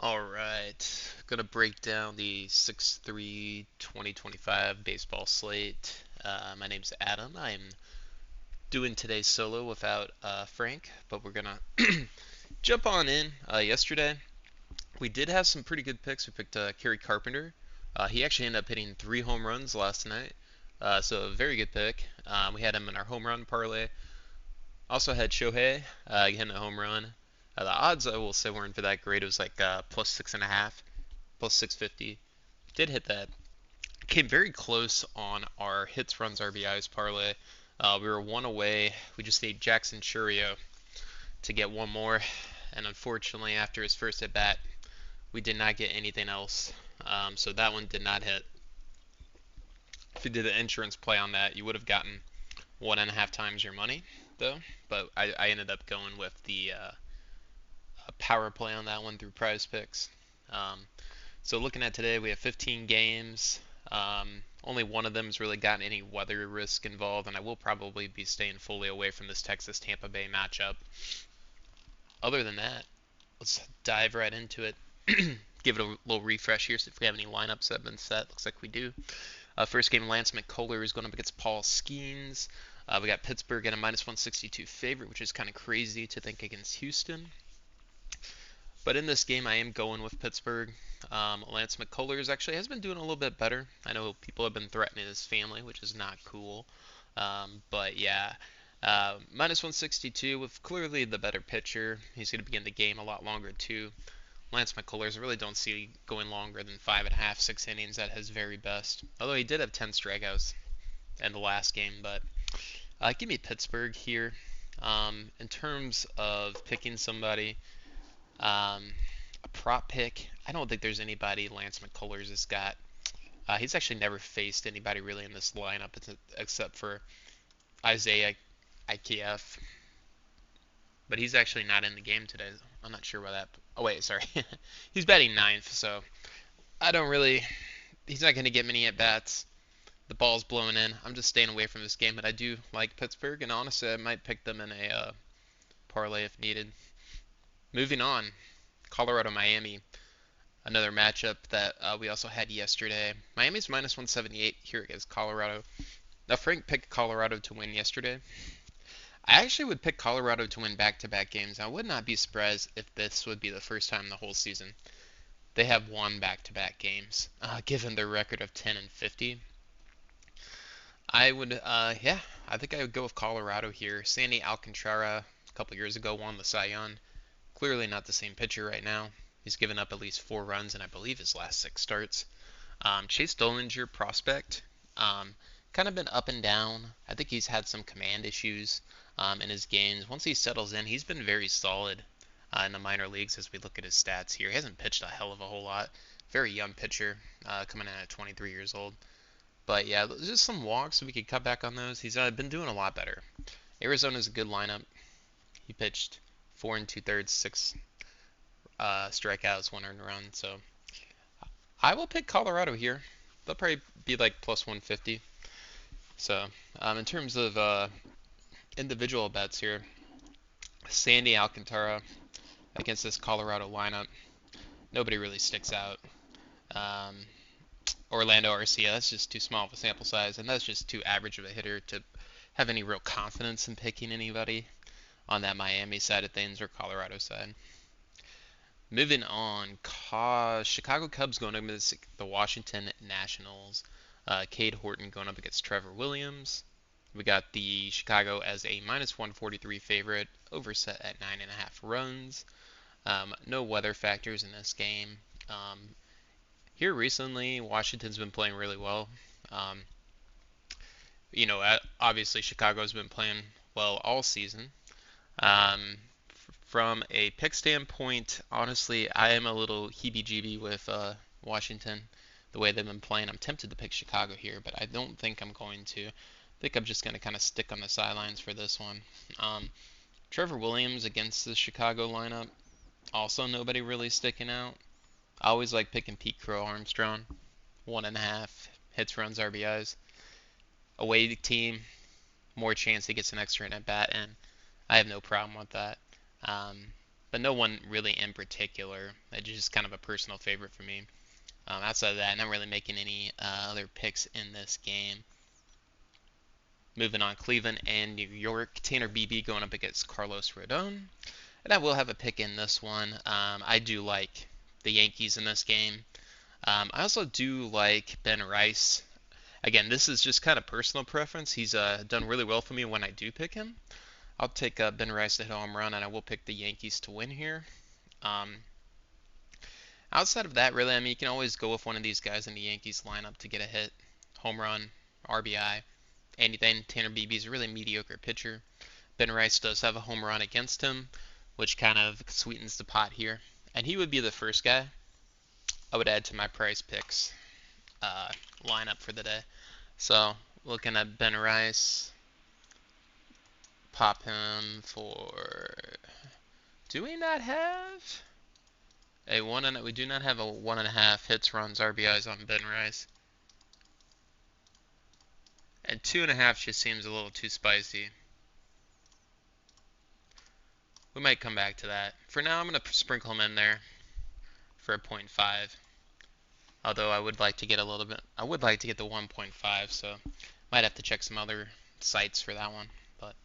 Alright, gonna break down the 6-3 2025 baseball slate. My name's Adam. I'm doing today's solo without Frank, but we're gonna jump on in. Yesterday, we did have some pretty good picks. We picked Kerry Carpenter. He actually ended up hitting 3 home runs last night, so a very good pick. We had him in our home run parlay. Also had Shohei hitting a home run. The odds, I will say, weren't for that great. It was like plus 6.5. Plus 650. Did hit that. Came very close on our hits, runs, RBIs parlay. We were one away. We just need Jackson Churio to get one more. And unfortunately, after his first at bat, we did not get anything else. So that one did not hit. If you did an insurance play on that, you would have gotten 1.5 times your money, though. But I ended up going with the power play on that one through Prize Picks. So looking at today, we have 15 games. Only one of them has really gotten any weather risk involved, and I will probably be staying fully away from this Texas-Tampa Bay matchup. Other than that, let's dive right into it. Give it a little refresh here, see if we have any lineups that have been set. Looks like we do. First game, Lance McCullers is going up against Paul Skeens. We got Pittsburgh at a minus 162 favorite, which is kind of crazy to think against Houston. But in this game, I am going with Pittsburgh. Lance McCullers actually has been doing a little bit better. I know people have been threatening his family, which is not cool. But yeah, minus 162 with clearly the better pitcher. He's going to be in the game a lot longer too. Lance McCullers, I really don't see going longer than 5.5, 6 innings at his very best. Although he did have 10 strikeouts in the last game, but give me Pittsburgh here. In terms of picking somebody, a prop pick, I don't think there's anybody Lance McCullers has got. He's actually never faced anybody really in this lineup except for Isaiah IKF. But he's actually not in the game today. I'm not sure why that. Oh, wait, sorry. He's batting ninth, so I don't really. He's not going to get many at bats. The ball's blowing in. I'm just staying away from this game, but I do like Pittsburgh, and honestly, I might pick them in a parlay if needed. Moving on, Colorado Miami, another matchup that we also had yesterday. Miami's minus 178 here against Colorado. Now, Frank picked Colorado to win yesterday. I actually would pick Colorado to win back-to-back games. I would not be surprised if this would be the first time the whole season they have won back-to-back games, given their record of 10 and 50. I would, yeah, I think I would go with Colorado here. Sandy Alcantara a couple years ago won the Cy Young. Clearly not the same pitcher right now. He's given up at least 4 runs in, I believe, his last 6 starts. Chase Dollinger, prospect, kind of been up and down. I think he's had some command issues in his games. Once he settles in, he's been very solid in the minor leagues as we look at his stats here. He hasn't pitched a hell of a whole lot. Very young pitcher, coming in at 23 years old. But yeah, just some walks so we could cut back on those. He's been doing a lot better. Arizona's a good lineup. He pitched 4 2/3, 6 strikeouts, 1 earned run. So I will pick Colorado here. They'll probably be like plus 150. So in terms of individual bets here, Sandy Alcantara against this Colorado lineup, nobody really sticks out. Um, Orlando Arcia, that's just too small of a sample size, and that's just too average of a hitter to have any real confidence in picking anybody on that Miami side of things or Colorado side. Moving on, Chicago Cubs going up against the Washington Nationals. Cade Horton going up against Trevor Williams. We got the Chicago as a minus 143 favorite, overset at 9.5 runs. No weather factors in this game. Here recently, Washington's been playing really well. Um, obviously Chicago's been playing well all season. Um, from a pick standpoint, honestly, I am a little heebie-jeebie with Washington, the way they've been playing. I'm tempted to pick Chicago here, but I don't think I'm going to. I think I'm just going to kind of stick on the sidelines for this one. Trevor Williams against the Chicago lineup, also nobody really sticking out. I always like picking Pete Crow Armstrong, 1.5 hits, runs, RBIs. Away team, more chance he gets an extra in at bat, and I have no problem with that. Um, but no one really in particular. It's just kind of a personal favorite for me. Outside of that, not really making any other picks in this game. Moving on, Cleveland and New York. Tanner Beebe going up against Carlos Rodon. And I will have a pick in this one. I do like the Yankees in this game. I also do like Ben Rice. Again, this is just kind of personal preference. He's done really well for me when I do pick him. I'll take Ben Rice to hit a home run, and I will pick the Yankees to win here. Um, Outside of that, really, I mean, you can always go with one of these guys in the Yankees lineup to get a hit, home run, RBI, anything. Tanner Beebe's a really mediocre pitcher. Ben Rice does have a home run against him, which kind of sweetens the pot here. And he would be the first guy I would add to my prize picks lineup for the day. So, looking at Ben Rice, pop him for. Do we not have a one? And we do not have a 1.5 hits, runs, RBIs on Ben Rice. And 2.5 just seems a little too spicy. We might come back to that. For now, I'm going to sprinkle him in there for a 0.5. Although I would like to get a little bit. I would like to get the 1.5, so might have to check some other sites for that one. But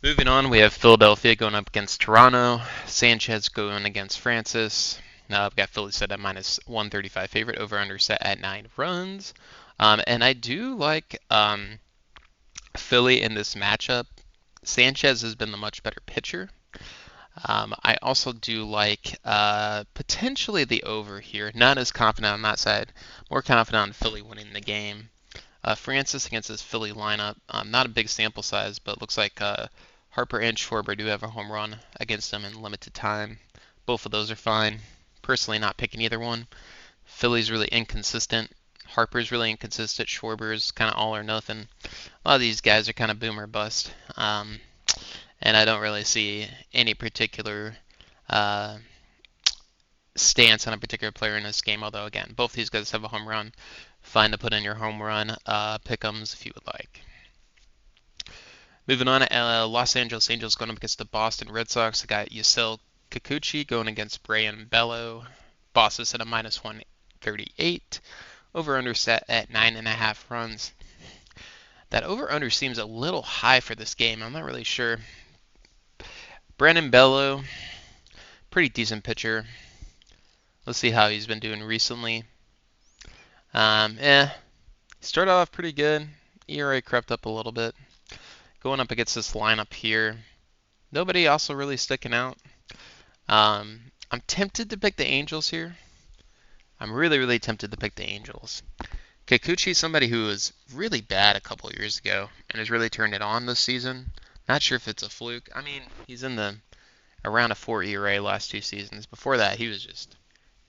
moving on, we have Philadelphia going up against Toronto. Sanchez going against Francis. Now I've got Philly set at minus 135 favorite. Over under set at 9 runs. And I do like Philly in this matchup. Sanchez has been the much better pitcher. I also do like potentially the over here. Not as confident on that side. More confident on Philly winning the game. Francis against this Philly lineup. Not a big sample size, but looks like Harper and Schwarber do have a home run against them in limited time. Both of those are fine. Personally, not picking either one. Philly's really inconsistent. Harper's really inconsistent. Schwarber's kind of all or nothing. A lot of these guys are kind of boom or bust. And I don't really see any particular stance on a particular player in this game. Although, again, both these guys have a home run. Fine to put in your home run pick'ems if you would like. Moving on, Los Angeles Angels going up against the Boston Red Sox. I got Yusel Kikuchi going against Brayan Bello. Boston at a minus 138. Over-under set at 9.5 runs. That over-under seems a little high for this game. I'm not really sure. Brayan Bello, pretty decent pitcher. Let's see how he's been doing recently. Started off pretty good. ERA crept up a little bit. Going up against this lineup here. Nobody also really sticking out. I'm tempted to pick the Angels here. I'm really, really tempted to pick the Angels. Kikuchi is somebody who was really bad a couple years ago and has really turned it on this season. Not sure if it's a fluke. I mean, he's in the around a 4 ERA last 2 seasons. Before that, he was just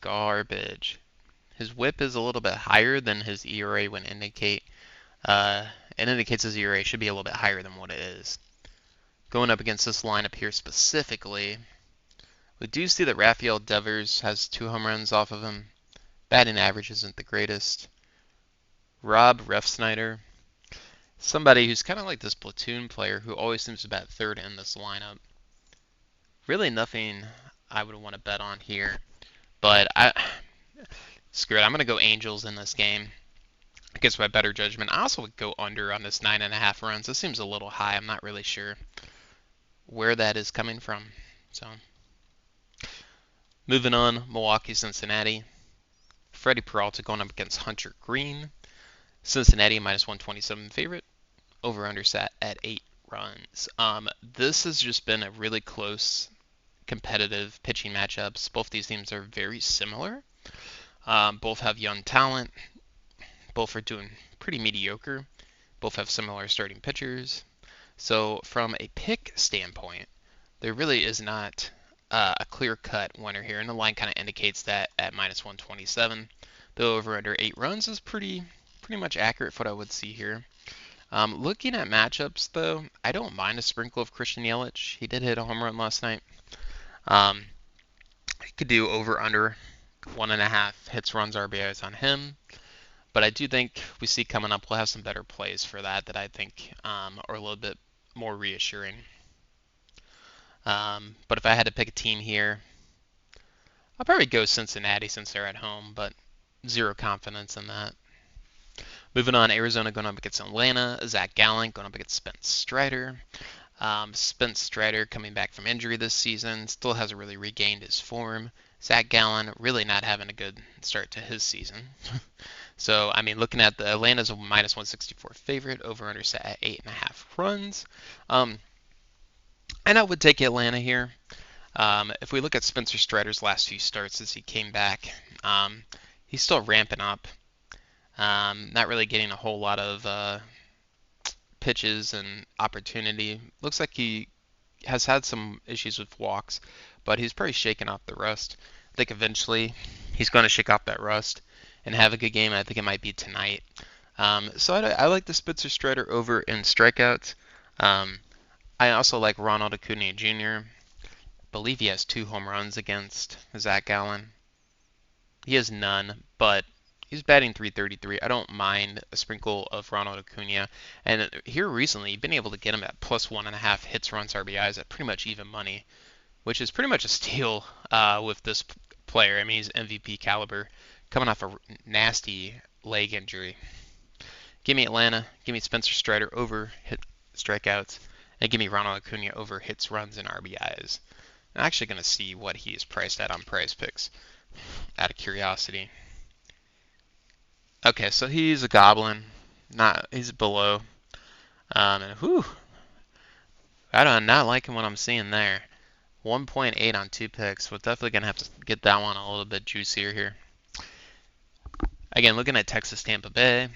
garbage. His WHIP is a little bit higher than his ERA would indicate. It indicates his ERA should be a little bit higher than what it is. Going up against this lineup here specifically, we do see that Rafael Devers has 2 home runs off of him. Batting average isn't the greatest. Rob Refsnyder, somebody who's kind of like this platoon player who always seems to bat third in this lineup. Really nothing I would want to bet on here, but screw it. I'm going to go Angels in this game. Against my better judgment. I also would go under on this 9.5 runs. This seems a little high. I'm not really sure where that is coming from. So, moving on, Milwaukee, Cincinnati. Freddie Peralta going up against Hunter Green. Cincinnati minus 127 favorite. Over under set at 8 runs. This has just been a really close, competitive pitching matchups. Both these teams are very similar. Both have young talent. Both are doing pretty mediocre. Both have similar starting pitchers. So from a pick standpoint, there really is not a clear-cut winner here. And the line kind of indicates that at minus 127. The over under 8 runs is pretty much accurate for what I would see here. Looking at matchups, though, I don't mind a sprinkle of Christian Yelich. He did hit a home run last night. He could do over under 1.5 hits, runs, RBIs on him. But I do think we see coming up, we'll have some better plays for that I think are a little bit more reassuring. But if I had to pick a team here, I'll probably go Cincinnati since they're at home, but zero confidence in that. Moving on, Arizona going up against Atlanta. Zach Gallen going up against Spence Strider. Spence Strider coming back from injury this season, still hasn't really regained his form. Zach Gallen really not having a good start to his season. So, I mean, looking at the Atlanta's a minus 164 favorite, over under set at 8.5 runs. And I would take Atlanta here. If we look at Spencer Strider's last few starts as he came back, he's still ramping up. Not really getting a whole lot of pitches and opportunity. Looks like he has had some issues with walks, but he's probably shaking off the rust. I think eventually he's going to shake off that rust and have a good game. I think it might be tonight. So I like the Spencer Strider over in strikeouts. I also like Ronald Acuna Jr. Believe he has 2 home runs against Zach Gallen. He has none, but he's batting .333. I don't mind a sprinkle of Ronald Acuna. And here recently, you've been able to get him at plus 1.5 hits, runs, RBIs at pretty much even money, which is pretty much a steal with this player. I mean, he's MVP caliber, coming off a nasty leg injury. Give me Atlanta. Give me Spencer Strider over hit strikeouts, and give me Ronald Acuna over hits, runs, and RBIs. I'm actually going to see what he is priced at on Prize Picks, out of curiosity. Okay, so he's a goblin. He's below. And whew, I'm not liking what I'm seeing there. 1.8 on 2 picks. We're definitely gonna have to get that one a little bit juicier here. Again, looking at Texas Tampa Bay,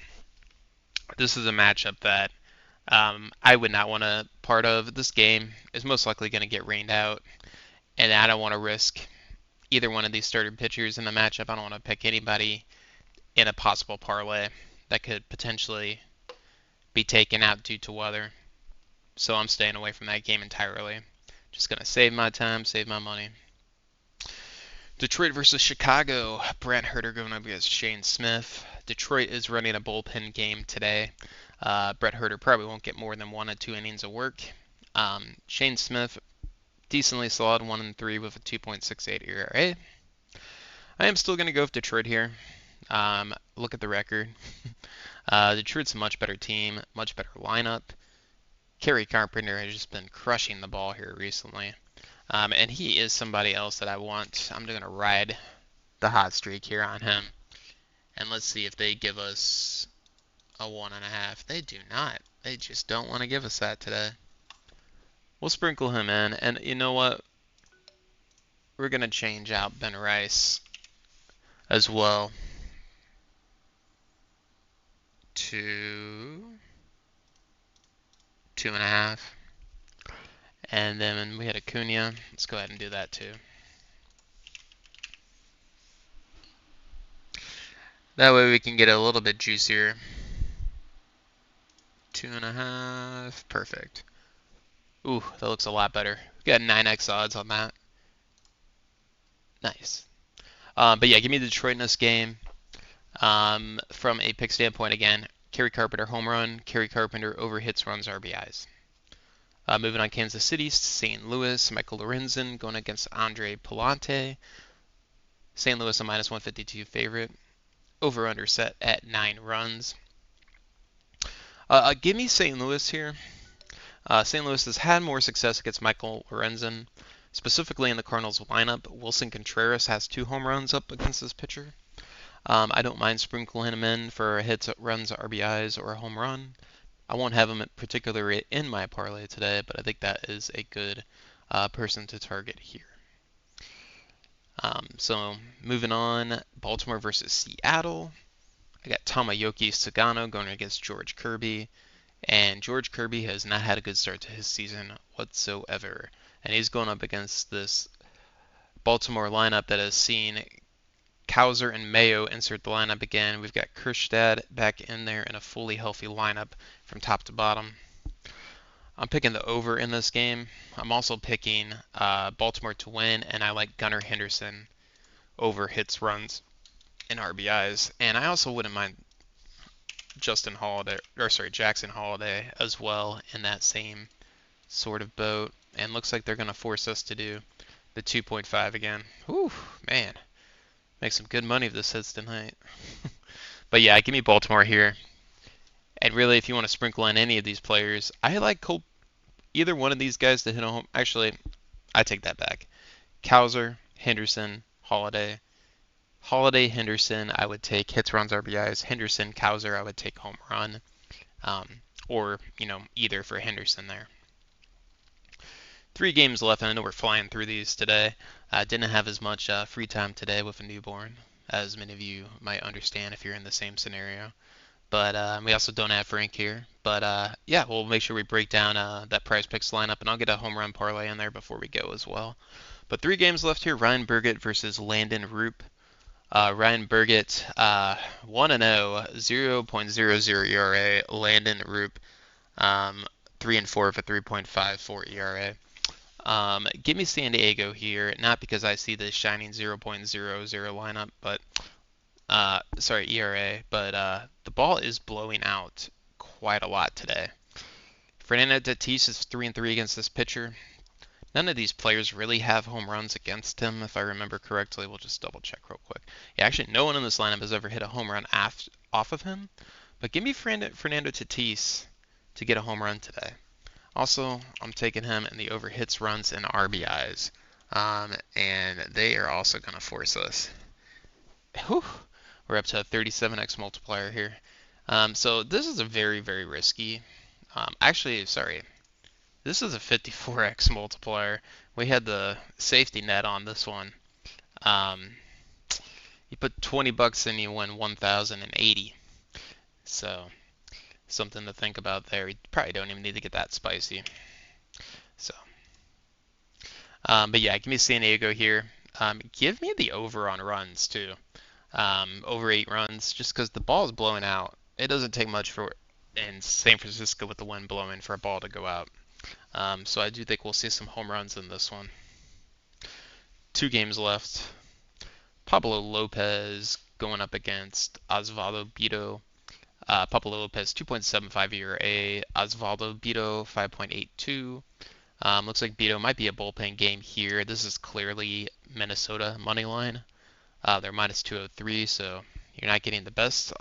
this is a matchup that I would not want to part of. This game is most likely going to get rained out, and I don't want to risk either one of these starting pitchers in the matchup. I don't want to pick anybody in a possible parlay that could potentially be taken out due to weather. So I'm staying away from that game entirely. Just going to save my time, save my money. Detroit versus Chicago. Brent Herter going up against Shane Smith. Detroit is running a bullpen game today. Brett Herter probably won't get more than 1 or 2 innings of work. Shane Smith, decently solid 1-3 with a 2.68 ERA. I am still going to go with Detroit here. Look at the record. Detroit's a much better team, much better lineup. Kerry Carpenter has just been crushing the ball here recently. And he is somebody else that I want. I'm going to ride the hot streak here on him. And let's see if they give us a 1.5. They do not. They just don't want to give us that today. We'll sprinkle him in. And you know what? We're going to change out Ben Rice as well to 2.5. And then we had Acuna. Let's go ahead and do that too. That way we can get a little bit juicier. 2.5. Perfect. Ooh, that looks a lot better. We got 9x odds on that. Nice. But yeah, give me the Detroit in this game. From a pick standpoint, again, Kerry Carpenter home run, Kerry Carpenter over hits, runs, RBIs. Moving on, Kansas City, St. Louis, Michael Lorenzen going against Andre Palante. St. Louis a minus 152 favorite. Over under set at 9 runs. Give me St. Louis here. St. Louis has had more success against Michael Lorenzen, specifically in the Cardinals lineup. Wilson Contreras has 2 home runs up against this pitcher. I don't mind sprinkling him in for hits, runs, RBIs, or a home run. I won't have him particularly in my parlay today, but I think that is a good person to target here. So moving on, Baltimore versus Seattle. I got Tomoyoki Sagano going against George Kirby, and George Kirby has not had a good start to his season whatsoever. And he's going up against this Baltimore lineup that has seen Cowser and Mayo insert the lineup again. We've got Kerstad back in there in a fully healthy lineup from top to bottom. I'm picking the over in this game. I'm also picking Baltimore to win, and I like Gunnar Henderson over hits, runs, and RBIs. And I also wouldn't mind Jackson Holiday as well in that same sort of boat. And looks like they're going to force us to do the 2.5 again. Whew, man. Make some good money if this hits tonight. But yeah, give me Baltimore here. And really, if you want to sprinkle in any of these players, I like either one of these guys to hit a home. Actually, I take that back. Cowser, Henderson, Holiday. Holiday, Henderson, I would take hits, runs, RBIs. Henderson, Cowser, I would take home run. Um, or, either for Henderson there. 3 games left, and I know we're flying through these today. I didn't have as much free time today with a newborn, as many of you might understand if you're in the same scenario. But we also don't have Frank here. But yeah, we'll make sure we break down that Prize Picks lineup, and I'll get a home run parlay in there before we go as well. But 3 games left here: Ryan Burgett versus Landon Roop. Ryan Burgett, 1-0, 0.00 ERA. Landon Roop, 3-4 with a 3.54 ERA. Give me San Diego here, not because I see the shining 0.00 lineup, but sorry, ERA, but the ball is blowing out quite a lot today. Fernando Tatis is 3-3 against this pitcher. None of these players really have home runs against him, if I remember correctly. We'll just double check real quick. Yeah, actually, no one in this lineup has ever hit a home run off of him. But give me Fernando Tatis to get a home run today. Also, I'm taking him in the over hits, runs, and RBIs. And they are also going to force us. Whew, we're up to a 37x multiplier here. So this is a very, very risky. Actually, sorry. This is a 54x multiplier. We had the safety net on this one. You put 20 bucks in, you win 1,080. So something to think about there. You probably don't even need to get that spicy. So, but yeah, give me San Diego here. Give me the over on runs too. Over 8 runs, just because the ball is blowing out. It doesn't take much for in San Francisco with the wind blowing for a ball to go out. So I do think we'll see some home runs in this one. 2 games left. Pablo Lopez going up against Osvaldo Bido. Pablo Lopez 2.75 ERA. Osvaldo Bido 5.82. Looks like Bido might be a bullpen game here. This is clearly Minnesota money line. They're minus 203, so you're not getting the best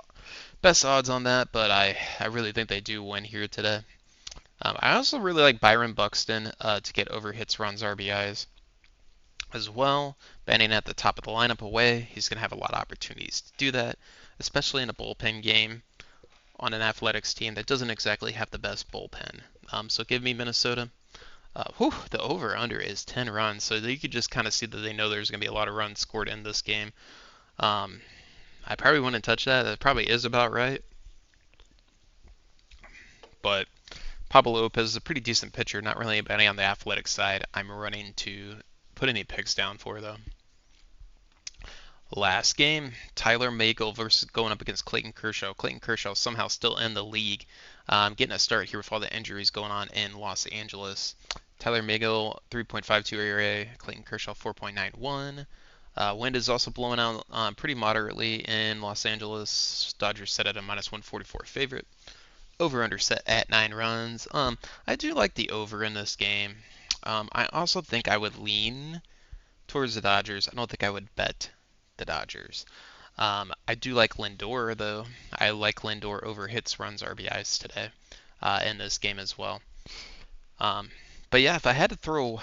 odds on that, but I really think they do win here today. I also really like Byron Buxton to get over hits, runs, RBIs as well. Batting at the top of the lineup away, he's going to have a lot of opportunities to do that, especially in a bullpen game on an Athletics team that doesn't exactly have the best bullpen. So give me Minnesota. The over-under is 10 runs, so you could just kind of see that they know there's going to be a lot of runs scored in this game. I probably wouldn't touch that. That probably is about right. But Pablo Lopez is a pretty decent pitcher, not really anybody on the athletic side I'm running to put any picks down for, though. Last game, Tyler Magle versus going up against Clayton Kershaw. Clayton Kershaw somehow still in the league, getting a start here with all the injuries going on in Los Angeles. Tyler Magle 3.52 ERA, Clayton Kershaw 4.91. Wind is also blowing out pretty moderately in Los Angeles. Dodgers set at a minus 144 favorite. Over-under set at 9 runs. I do like the over in this game. I also think I would lean towards the Dodgers. I don't think I would bet the Dodgers. I do like Lindor, though. I like Lindor over hits, runs, RBIs today in this game as well. But yeah, if I had to throw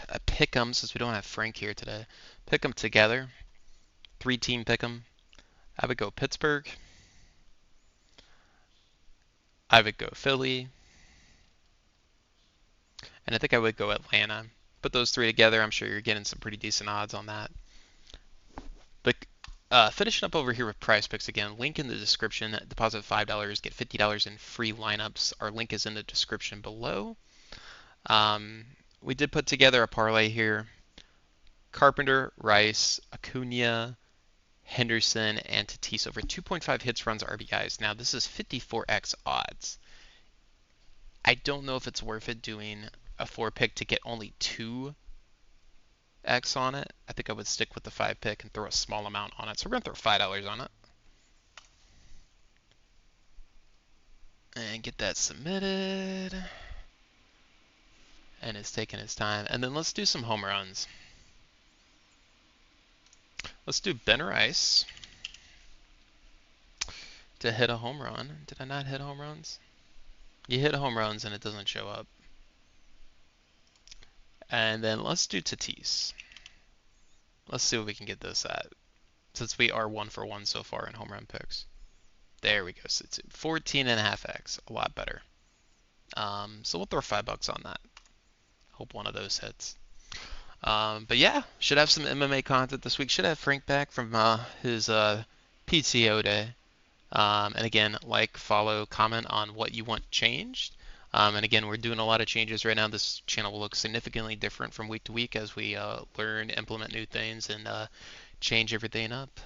a pick 'em, since we don't have Frank here today, pick 'em together, 3-team pick 'em, I would go Pittsburgh. I would go Philly. And I think I would go Atlanta. Put those 3 together, I'm sure you're getting some pretty decent odds on that. But finishing up over here with Prize Picks again, link in the description. Deposit $5, get $50 in free lineups. Our link is in the description below. We did put together a parlay here. Carpenter, Rice, Acuna, Henderson, and Tatis over 2.5 hits, runs, RBIs. Now this is 54x odds. I don't know if it's worth it doing a 4-pick to get only 2x on it. I think I would stick with the 5-pick and throw a small amount on it. So we're going to throw $5 on it. And get that submitted. and is taking his time. And then let's do some home runs. Let's do Benner Ice to hit a home run. Did I not hit home runs? You hit home runs and it doesn't show up. And then let's do Tatis. Let's see what we can get this at, since we are 1 for 1 so far in home run picks. There we go. So it's 14.5x, a lot better. So we'll throw $5 on that. Hope one of those hits. But yeah, should have some MMA content this week. Should have Frank back from his PTO day. And again, like, follow, comment on what you want changed. And again, we're doing a lot of changes right now. This channel will look significantly different from week to week as we learn, implement new things, and change everything up.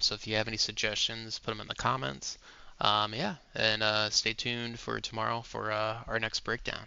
So if you have any suggestions, put them in the comments. Yeah, and stay tuned for tomorrow for our next breakdown.